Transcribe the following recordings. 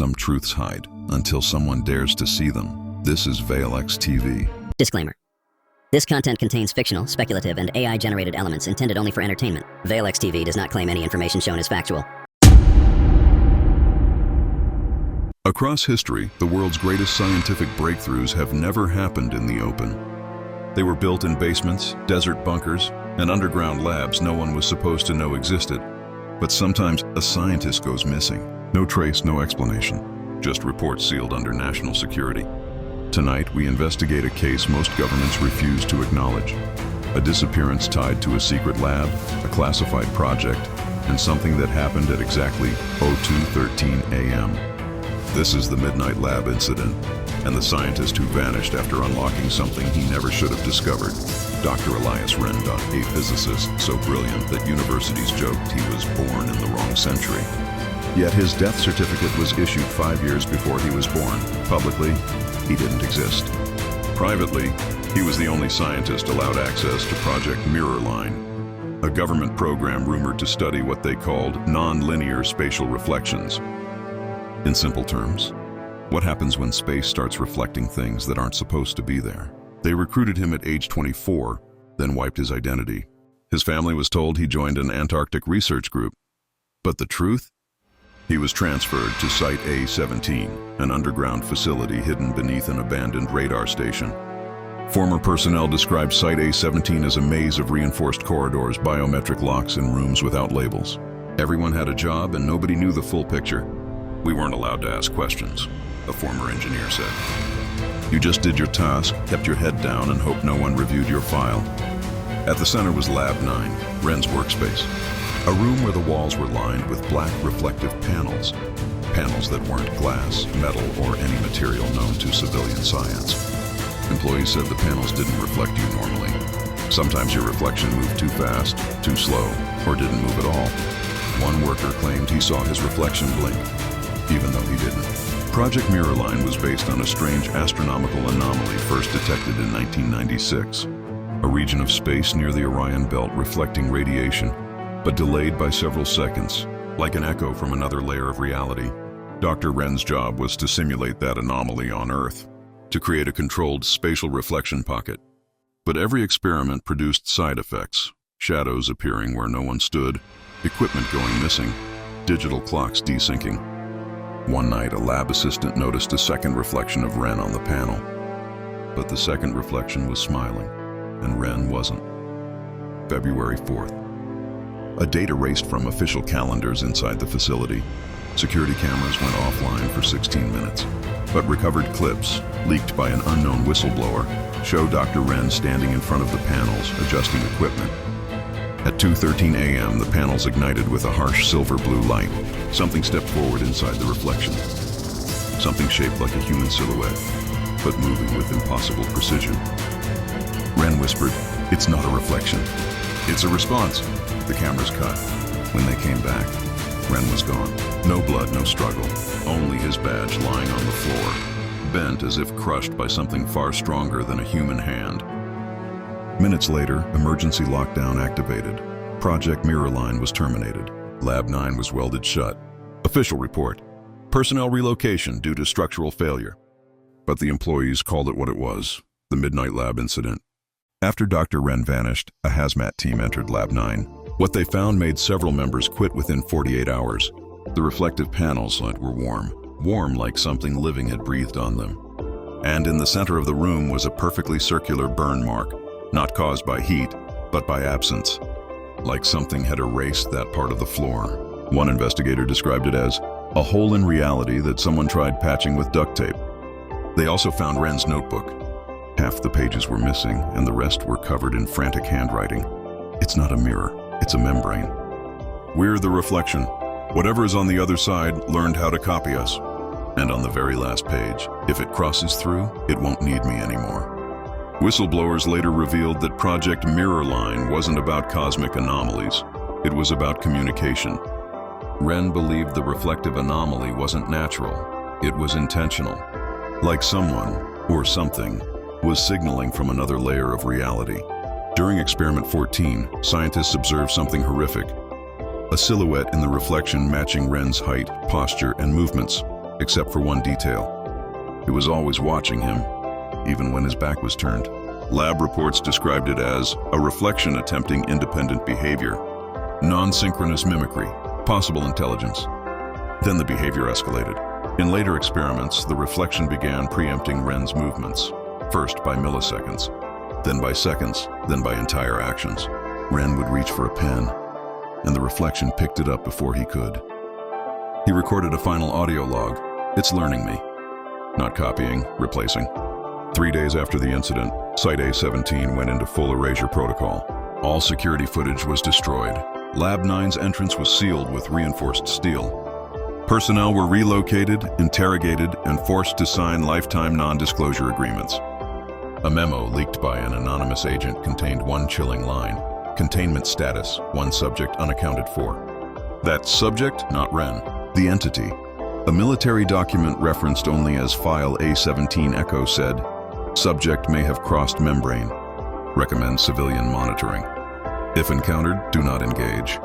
some truths hide until someone dares to see them. This is VeilX TV. Disclaimer. This content contains fictional, speculative, and AI-generated elements intended only for entertainment. VeilX TV does not claim any information shown as factual. Across history, the world's greatest scientific breakthroughs have never happened in the open. They were built in basements, desert bunkers, and underground labs no one was supposed to know existed. But sometimes a scientist goes missing. No trace, no explanation. Just reports sealed under national security. Tonight, we investigate a case most governments refuse to acknowledge. A disappearance tied to a secret lab, a classified project, and something that happened at exactly 02:13 a.m. This is the Midnight Lab incident, and the scientist who vanished after unlocking something he never should have discovered. Dr. Elias Wren, a physicist so brilliant that universities joked he was born in the wrong century. Yet his death certificate was issued 5 years before he was born. Publicly, he didn't exist. Privately, he was the only scientist allowed access to Project Mirrorline, a government program rumored to study what they called non-linear spatial reflections. In simple terms, what happens when space starts reflecting things that aren't supposed to be there? They recruited him at age 24, then wiped his identity. His family was told he joined an Antarctic research group. But the truth? He was transferred to Site A-17, an underground facility hidden beneath an abandoned radar station. Former personnel described Site A-17 as a maze of reinforced corridors, biometric locks, and rooms without labels. Everyone had a job and nobody knew the full picture. We weren't allowed to ask questions, a former engineer said. You just did your task, kept your head down, and hoped no one reviewed your file. At the center was Lab 9, Wren's workspace. A room where the walls were lined with black reflective panels. Panels that weren't glass, metal, or any material known to civilian science. Employees said the panels didn't reflect you normally. Sometimes your reflection moved too fast, too slow, or didn't move at all. One worker claimed he saw his reflection blink, even though he didn't. Project Mirrorline was based on a strange astronomical anomaly first detected in 1996. A region of space near the Orion Belt reflecting radiation, but delayed by several seconds, like an echo from another layer of reality. Dr. Wren's job was to simulate that anomaly on Earth, to create a controlled spatial reflection pocket. But every experiment produced side effects, shadows appearing where no one stood, equipment going missing, digital clocks desyncing. One night, a lab assistant noticed a second reflection of Wren on the panel. But the second reflection was smiling, and Wren wasn't. February 4th. A date erased from official calendars inside the facility. Security cameras went offline for 16 minutes. But recovered clips, leaked by an unknown whistleblower, show Dr. Wren standing in front of the panels, adjusting equipment. At 2:13 a.m., the panels ignited with a harsh silver-blue light. Something stepped forward inside the reflection. Something shaped like a human silhouette, but moving with impossible precision. Wren whispered, "It's not a reflection. It's a response." The cameras cut. When they came back, Wren was gone. No blood, no struggle. Only his badge lying on the floor, bent as if crushed by something far stronger than a human hand. Minutes later, emergency lockdown activated. Project Mirrorline was terminated. Lab 9 was welded shut. Official report: personnel relocation due to structural failure. But the employees called it what it was: the Midnight Lab incident. After Dr. Wren vanished, a hazmat team entered Lab 9. What they found made several members quit within 48 hours. The reflective panels were warm like something living had breathed on them. And in the center of the room was a perfectly circular burn mark, not caused by heat, but by absence. Like something had erased that part of the floor. One investigator described it as a hole in reality that someone tried patching with duct tape. They also found Wren's notebook. Half the pages were missing, and the rest were covered in frantic handwriting. It's not a mirror, it's a membrane. We're the reflection. Whatever is on the other side learned how to copy us. And on the very last page, if it crosses through, it won't need me anymore. Whistleblowers later revealed that Project Mirrorline wasn't about cosmic anomalies. It was about communication. Wren believed the reflective anomaly wasn't natural. It was intentional. Like someone, or something, was signaling from another layer of reality. During Experiment 14, scientists observed something horrific. A silhouette in the reflection matching Wren's height, posture, and movements. except for one detail. It was always watching him, even when his back was turned. Lab reports described it as a reflection attempting independent behavior, non-synchronous mimicry, possible intelligence. Then the behavior escalated. In later experiments, the reflection began preempting Wren's movements, first by milliseconds, then by seconds, then by entire actions. Wren would reach for a pen, and the reflection picked it up before he could. He recorded a final audio log. It's learning me. Not copying, replacing. 3 days after the incident, Site A17 went into full erasure protocol. All security footage was destroyed. Lab 9's entrance was sealed with reinforced steel. Personnel were relocated, interrogated, and forced to sign lifetime non-disclosure agreements. A memo leaked by an anonymous agent contained one chilling line: containment status, one subject unaccounted for. That subject, not Wren, the entity. A military document referenced only as File A17 Echo said, subject may have crossed membrane. Recommend civilian monitoring. If encountered, do not engage.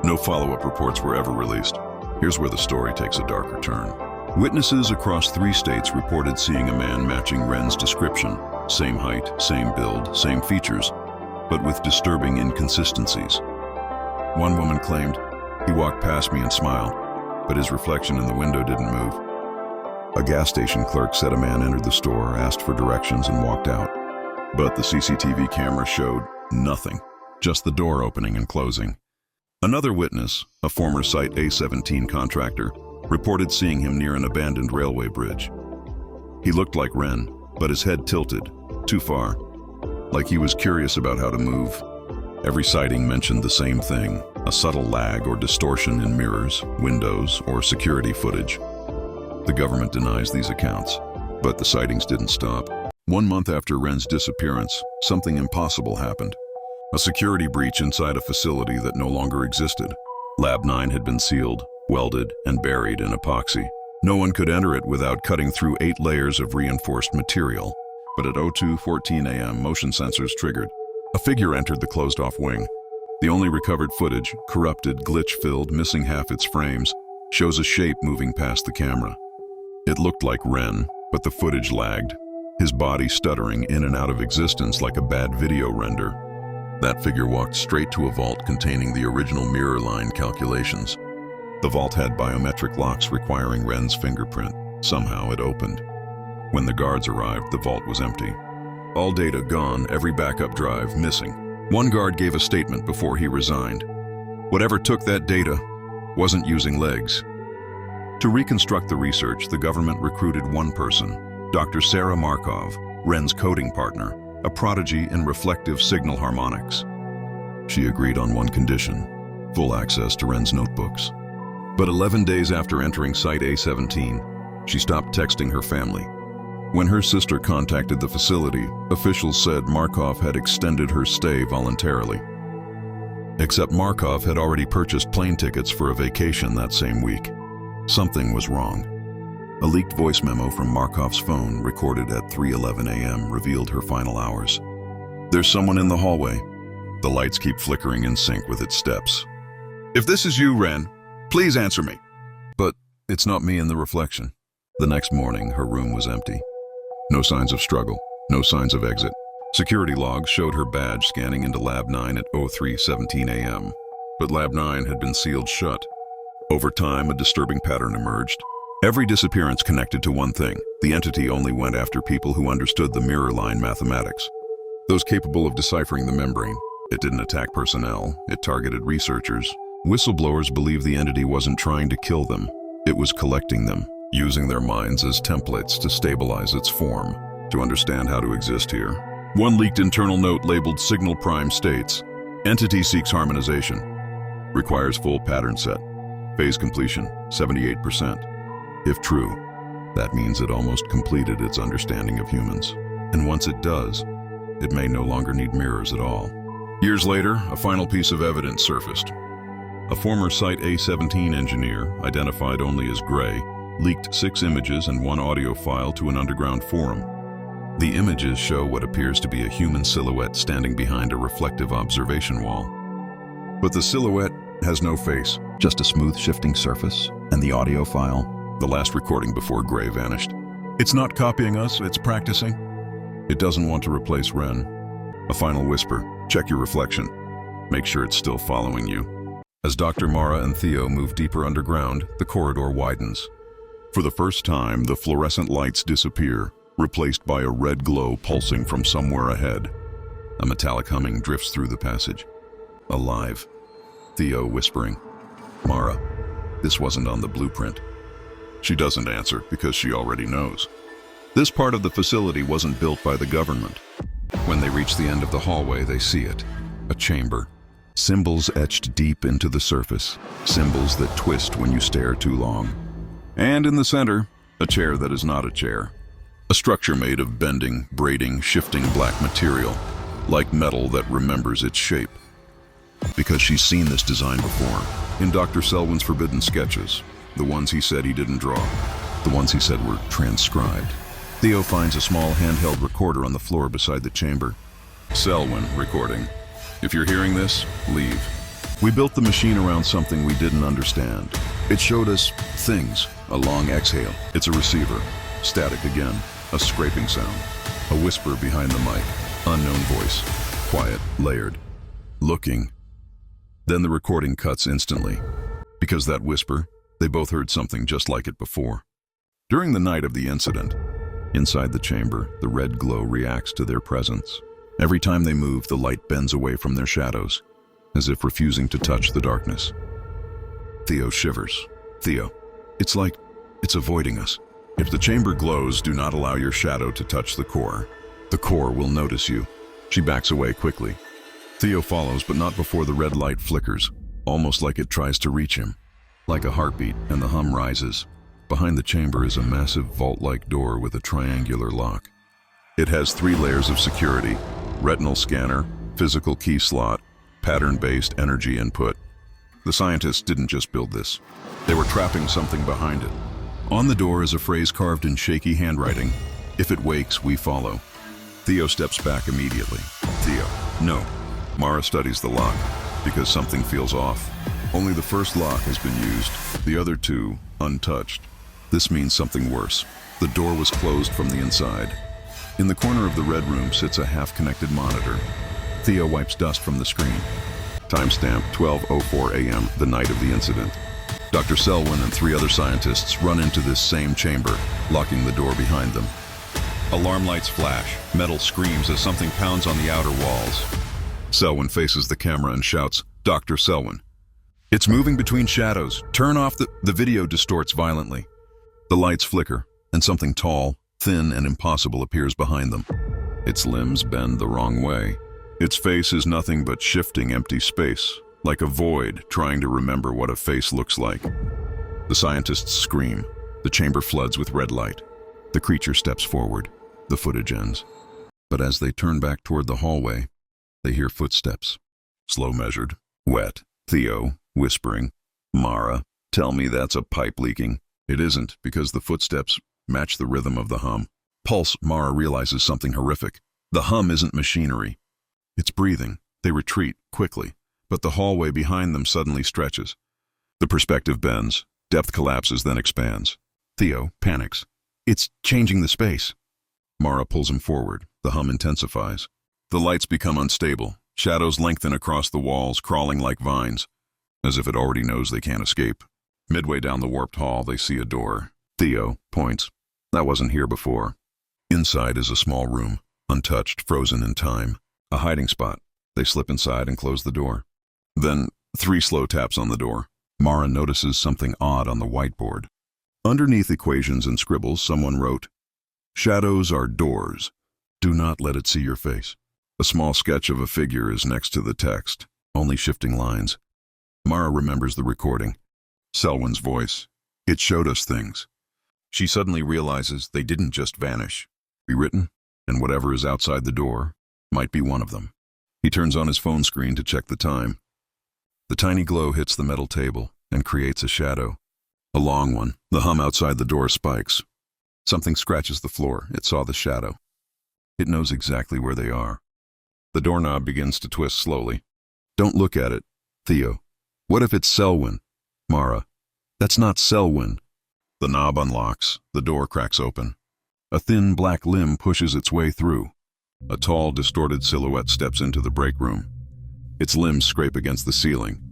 No follow-up reports were ever released. Here's where the story takes a darker turn. Witnesses across 3 states reported seeing a man matching Wren's description. Same height, same build, same features, but with disturbing inconsistencies. One woman claimed, he walked past me and smiled, but his reflection in the window didn't move. A gas station clerk said a man entered the store, asked for directions, and walked out. But the CCTV camera showed nothing, just the door opening and closing. Another witness, a former Site A17 contractor, reported seeing him near an abandoned railway bridge. He looked like Wren, but his head tilted, too far, like he was curious about how to move. Every sighting mentioned the same thing: a subtle lag or distortion in mirrors, windows, or security footage. The government denies these accounts, but the sightings didn't stop. 1 month after Wren's disappearance, something impossible happened. A security breach inside a facility that no longer existed. Lab 9 had been sealed, welded, and buried in epoxy. No one could enter it without cutting through 8 layers of reinforced material. But at 02:14 a.m., motion sensors triggered. A figure entered the closed-off wing. The only recovered footage, corrupted, glitch-filled, missing half its frames, shows a shape moving past the camera. It looked like Wren, but the footage lagged, his body stuttering in and out of existence like a bad video render. That figure walked straight to a vault containing the original mirror line calculations. The vault had biometric locks requiring Wren's fingerprint. Somehow it opened. When the guards arrived, the vault was empty. All data gone, every backup drive missing. One guard gave a statement before he resigned. Whatever took that data wasn't using legs. To reconstruct the research, the government recruited one person, Dr. Sarah Markov, Wren's coding partner, a prodigy in reflective signal harmonics. She agreed on one condition: full access to Wren's notebooks. But 11 days after entering Site A17, she stopped texting her family. When her sister contacted the facility, officials said Markov had extended her stay voluntarily. Except Markov had already purchased plane tickets for a vacation that same week. Something was wrong. A leaked voice memo from Markov's phone, recorded at 3:11 a.m., revealed her final hours. There's someone in the hallway. The lights keep flickering in sync with its steps. If this is you, Wren, please answer me. But it's not me in the reflection. The next morning, her room was empty. No signs of struggle, no signs of exit. Security logs showed her badge scanning into Lab 9 at 03:17 a.m. But Lab 9 had been sealed shut. Over time, a disturbing pattern emerged. Every disappearance connected to one thing. The entity only went after people who understood the mirror line mathematics. Those capable of deciphering the membrane. It didn't attack personnel, it targeted researchers. Whistleblowers believed the entity wasn't trying to kill them. It was collecting them, using their minds as templates to stabilize its form, to understand how to exist here. One leaked internal note labeled Signal Prime states, entity seeks harmonization. Requires full pattern set. Phase completion, 78%. If true, that means it almost completed its understanding of humans. And once it does, it may no longer need mirrors at all. Years later, a final piece of evidence surfaced. A former Site A17 engineer, identified only as Gray, leaked 6 images and 1 audio file to an underground forum. The images show what appears to be a human silhouette standing behind a reflective observation wall. But the silhouette has no face, just a smooth shifting surface, and the audio file, the last recording before Gray vanished. It's not copying us, it's practicing. It doesn't want to replace Ren. A final whisper, check your reflection. Make sure it's still following you. As Dr. Mara and Theo move deeper underground, the corridor widens. For the first time, the fluorescent lights disappear, replaced by a red glow pulsing from somewhere ahead. A metallic humming drifts through the passage. Alive. Theo whispering, Mara, this wasn't on the blueprint. She doesn't answer because she already knows. This part of the facility wasn't built by the government. When they reach the end of the hallway, they see it. A chamber. Symbols etched deep into the surface. Symbols that twist when you stare too long. And in the center, a chair that is not a chair. A structure made of bending, braiding, shifting black material, like metal that remembers its shape. Because she's seen this design before, in Dr. Selwyn's forbidden sketches, the ones he said he didn't draw, the ones he said were transcribed. Theo finds a small handheld recorder on the floor beside the chamber. Selwyn recording. If you're hearing this, leave. We built the machine around something we didn't understand. It showed us things. A long exhale. It's a receiver. Static again. A scraping sound. A whisper behind the mic. Unknown voice. Quiet. Layered. Looking. Then the recording cuts instantly. Because that whisper, they both heard something just like it before. During the night of the incident, inside the chamber, the red glow reacts to their presence. Every time they move, the light bends away from their shadows, as if refusing to touch the darkness. Theo shivers. Theo, it's like it's avoiding us. If the chamber glows, do not allow your shadow to touch the core. The core will notice you. She backs away quickly. Theo follows, but not before the red light flickers, almost like it tries to reach him. Like a heartbeat, and the hum rises. Behind the chamber is a massive vault-like door with a triangular lock. It has 3 layers of security: retinal scanner, physical key slot, pattern-based energy input. The scientists didn't just build this. They were trapping something behind it. On the door is a phrase carved in shaky handwriting: if it wakes, we follow. Theo steps back immediately. Theo, no. Mara studies the lock, because something feels off. Only the first lock has been used, the other 2 untouched. This means something worse. The door was closed from the inside. In the corner of the red room sits a half-connected monitor. Theo wipes dust from the screen. Timestamp 12:04 a.m., the night of the incident. Dr. Selwyn and 3 other scientists run into this same chamber, locking the door behind them. Alarm lights flash. Metal screams as something pounds on the outer walls. Selwyn faces the camera and shouts, Dr. Selwyn. It's moving between shadows. Turn off the video distorts violently. The lights flicker, and something tall, thin, and impossible appears behind them. Its limbs bend the wrong way. Its face is nothing but shifting empty space, like a void trying to remember what a face looks like. The scientists scream. The chamber floods with red light. The creature steps forward. The footage ends. But as they turn back toward the hallway, they hear footsteps. Slow measured. Wet. Theo, whispering, Mara, tell me that's a pipe leaking. It isn't, because the footsteps match the rhythm of the hum. Pulse. Mara realizes something horrific. The hum isn't machinery. It's breathing. They retreat, quickly, but the hallway behind them suddenly stretches. The perspective bends. Depth collapses, then expands. Theo panics. It's changing the space. Mara pulls him forward. The hum intensifies. The lights become unstable. Shadows lengthen across the walls, crawling like vines, as if it already knows they can't escape. Midway down the warped hall, they see a door. Theo points. That wasn't here before. Inside is a small room, untouched, frozen in time. A hiding spot. They slip inside and close the door. Then 3 slow taps on the door. Mara notices something odd on the whiteboard. Underneath equations and scribbles, someone wrote, Shadows are doors. Do not let it see your face. A small sketch of a figure is next to the text, only shifting lines. Mara remembers the recording. Selwyn's voice. It showed us things. She suddenly realizes they didn't just vanish. Rewritten, and whatever is outside the door might be one of them. He turns on his phone screen to check the time. The tiny glow hits the metal table and creates a shadow. A long one. The hum outside the door spikes. Something scratches the floor. It saw the shadow. It knows exactly where they are. The doorknob begins to twist slowly. Don't look at it. Theo. What if it's Selwyn? Mara. That's not Selwyn. The knob unlocks, the door cracks open. A thin black limb pushes its way through. A tall, distorted silhouette steps into the break room. Its limbs scrape against the ceiling.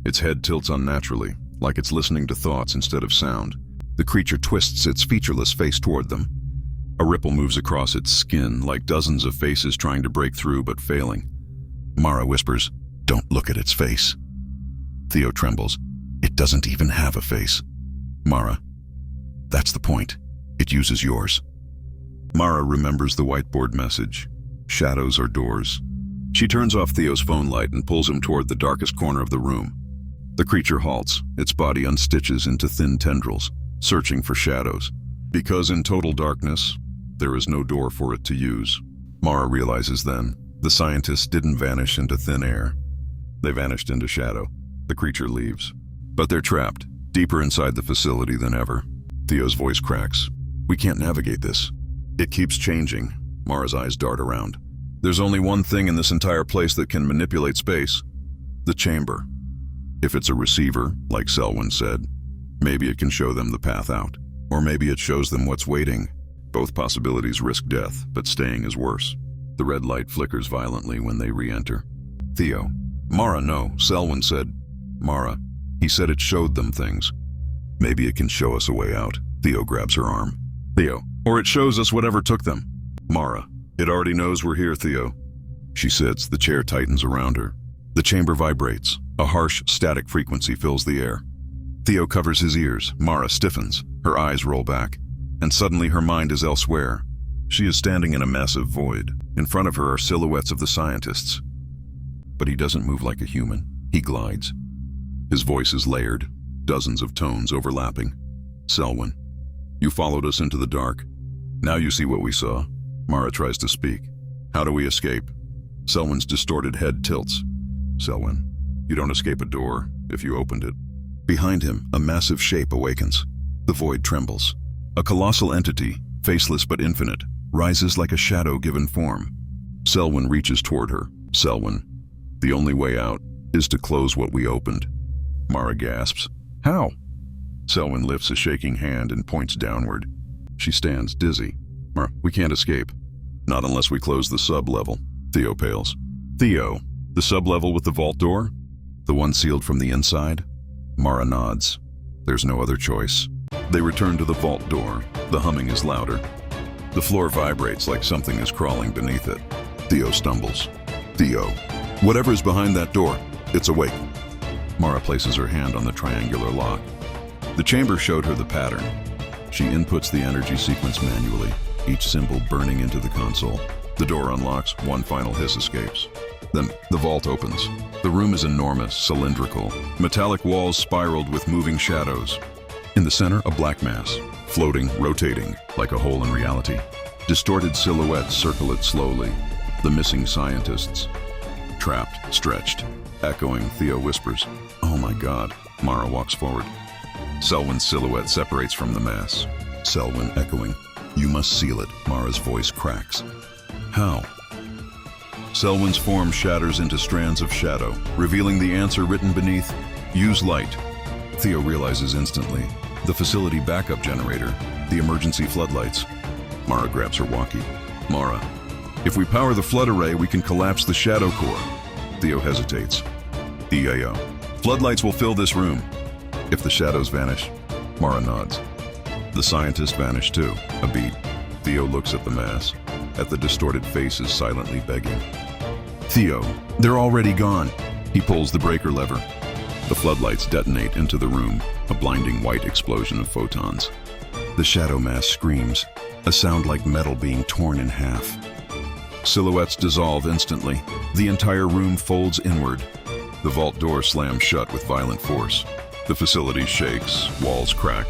Its head tilts unnaturally, like it's listening to thoughts instead of sound. The creature twists its featureless face toward them. A ripple moves across its skin, like dozens of faces trying to break through but failing. Mara whispers, "Don't look at its face." Theo trembles. "It doesn't even have a face." Mara, "That's the point. It uses yours." Mara remembers the whiteboard message. Shadows are doors. She turns off Theo's phone light and pulls him toward the darkest corner of the room. The creature halts, its body unstitches into thin tendrils, searching for shadows. Because in total darkness, there is no door for it to use. Mara realizes then, the scientists didn't vanish into thin air. They vanished into shadow. The creature leaves. But they're trapped, deeper inside the facility than ever. Theo's voice cracks. "We can't navigate this. It keeps changing." Mara's eyes dart around. "There's only one thing in this entire place that can manipulate space. The chamber. If it's a receiver, like Selwyn said, maybe it can show them the path out. Or maybe it shows them what's waiting. Both possibilities risk death, but staying is worse." The red light flickers violently when they re-enter. Theo. "Mara, no. Selwyn said." Mara. "He said it showed them things." "Maybe it can show us a way out." Theo grabs her arm. Theo. "Or it shows us whatever took them." Mara. "It already knows we're here, Theo." She sits, the chair tightens around her. The chamber vibrates. A harsh, static frequency fills the air. Theo covers his ears. Mara stiffens. Her eyes roll back. And suddenly her mind is elsewhere. She is standing in a massive void. In front of her are silhouettes of the scientists. But he doesn't move like a human. He glides. His voice is layered, dozens of tones overlapping. "Selwyn, you followed us into the dark. Now you see what we saw." Mara tries to speak. "How do we escape?" Selwyn's distorted head tilts. "Selwyn, you don't escape a door if you opened it." Behind him, a massive shape awakens. The void trembles. A colossal entity, faceless but infinite, rises like a shadow given form. Selwyn reaches toward her. "Selwyn, the only way out is to close what we opened." Mara gasps. "How?" Selwyn lifts a shaking hand and points downward. She stands, dizzy. "Mara, we can't escape. Not unless we close the sub-level." Theo pales. "Theo, the sub-level with the vault door? The one sealed from the inside?" Mara nods. There's no other choice. They return to the vault door. The humming is louder. The floor vibrates like something is crawling beneath it. Theo stumbles. "Theo, whatever's behind that door, it's awake." Mara places her hand on the triangular lock. The chamber showed her the pattern. She inputs the energy sequence manually, each symbol burning into the console. The door unlocks, one final hiss escapes. Then the vault opens. The room is enormous, cylindrical. Metallic walls spiraled with moving shadows. In the center, a black mass, floating, rotating, like a hole in reality. Distorted silhouettes circle it slowly. The missing scientists. Trapped, stretched, echoing, Theo whispers, "Oh my God." Mara walks forward. Selwyn's silhouette separates from the mass. Selwyn echoing, "You must seal it." Mara's voice cracks. "How?" Selwyn's form shatters into strands of shadow, revealing the answer written beneath, "Use light." Theo realizes instantly. The facility backup generator, the emergency floodlights. Mara grabs her walkie. "Mara, if we power the flood array, we can collapse the shadow core." Theo hesitates. "EAO. Floodlights will fill this room." "If the shadows vanish?" Mara nods. The scientists vanish too. A beat. Theo looks at the mass, at the distorted faces silently begging. "Theo, they're already gone." He pulls the breaker lever. The floodlights detonate into the room, a blinding white explosion of photons. The shadow mass screams, a sound like metal being torn in half. Silhouettes dissolve instantly. The entire room folds inward. The vault door slams shut with violent force. The facility shakes, walls crack.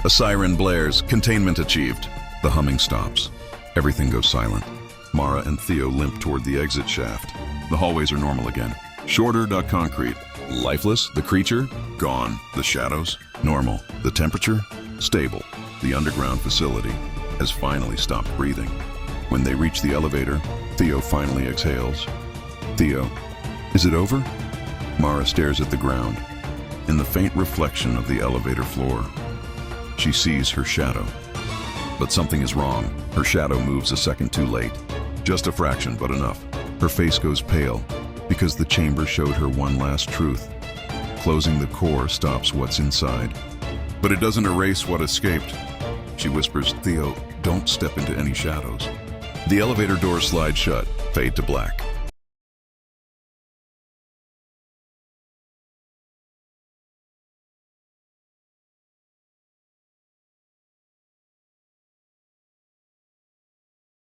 A siren blares, containment achieved. The humming stops. Everything goes silent. Mara and Theo limp toward the exit shaft. The hallways are normal again. Shorter, concrete. Lifeless, the creature, gone. The shadows, normal. The temperature, stable. The underground facility has finally stopped breathing. When they reach the elevator, Theo finally exhales. "Theo, is it over?" Mara stares at the ground. In the faint reflection of the elevator floor, She sees her shadow. But something is wrong. Her shadow moves a second too late. Just a fraction, but enough. Her face goes pale, because the chamber showed her one last truth. Closing the core stops what's inside. But it doesn't erase what escaped. She whispers, "Theo, don't step into any shadows." The elevator doors slide shut, fade to black.